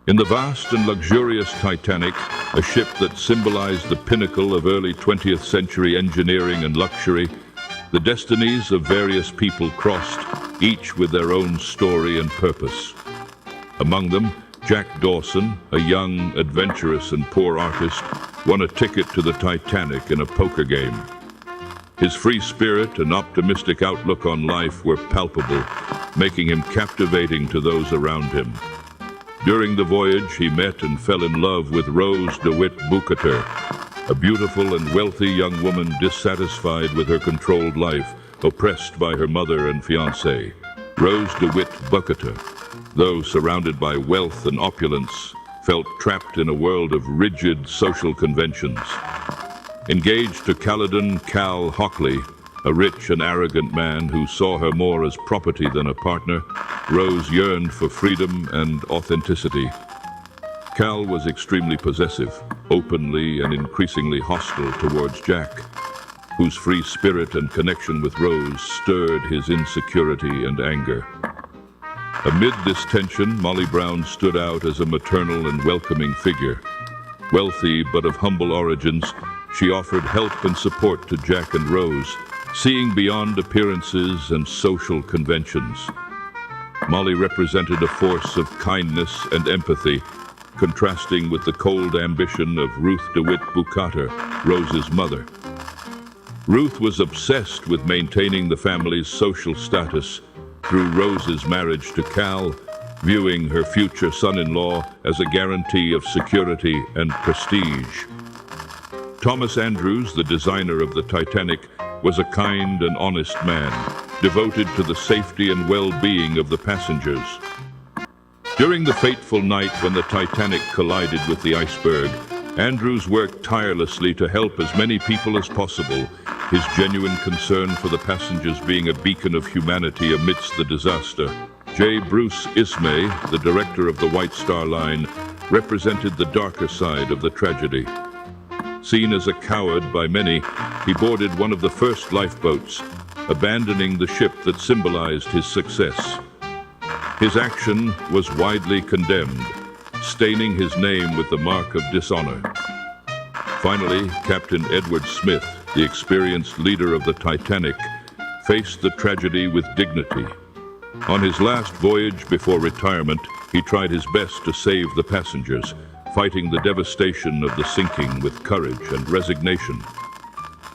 In the vast and luxurious Titanic, a ship that symbolized the pinnacle of early 20th century engineering and luxury, the destinies of various people crossed, each with their own story and purpose. Among them, Jack Dawson, a young, adventurous and poor artist, won a ticket to the Titanic in a poker game. His free spirit and optimistic outlook on life were palpable, making him captivating to those around him. During the voyage, he met and fell in love with Rose DeWitt Bukater, a beautiful and wealthy young woman dissatisfied with her controlled life, oppressed by her mother and fiancé. Rose DeWitt Bukater, though surrounded by wealth and opulence, felt trapped in a world of rigid social conventions. Engaged to Caledon Cal Hockley, a rich and arrogant man who saw her more as property than a partner, Rose yearned for freedom and authenticity. Cal was extremely possessive, openly and increasingly hostile towards Jack, whose free spirit and connection with Rose stirred his insecurity and anger. Amid this tension, Molly Brown stood out as a maternal and welcoming figure. Wealthy but of humble origins, she offered help and support to Jack and Rose, seeing beyond appearances and social conventions. Molly represented a force of kindness and empathy, contrasting with the cold ambition of Ruth DeWitt Bukater, Rose's mother. Ruth was obsessed with maintaining the family's social status through Rose's marriage to Cal, viewing her future son-in-law as a guarantee of security and prestige. Thomas Andrews, the designer of the Titanic, was a kind and honest man, devoted to the safety and well-being of the passengers. During the fateful night when the Titanic collided with the iceberg, Andrews worked tirelessly to help as many people as possible, his genuine concern for the passengers being a beacon of humanity amidst the disaster. J. Bruce Ismay, the director of the White Star Line, represented the darker side of the tragedy. Seen as a coward by many, he boarded one of the first lifeboats, abandoning the ship that symbolized his success. His action was widely condemned, staining his name with the mark of dishonor. Finally, Captain Edward Smith, the experienced leader of the Titanic, faced the tragedy with dignity. On his last voyage before retirement, he tried his best to save the passengers, fighting the devastation of the sinking with courage and resignation.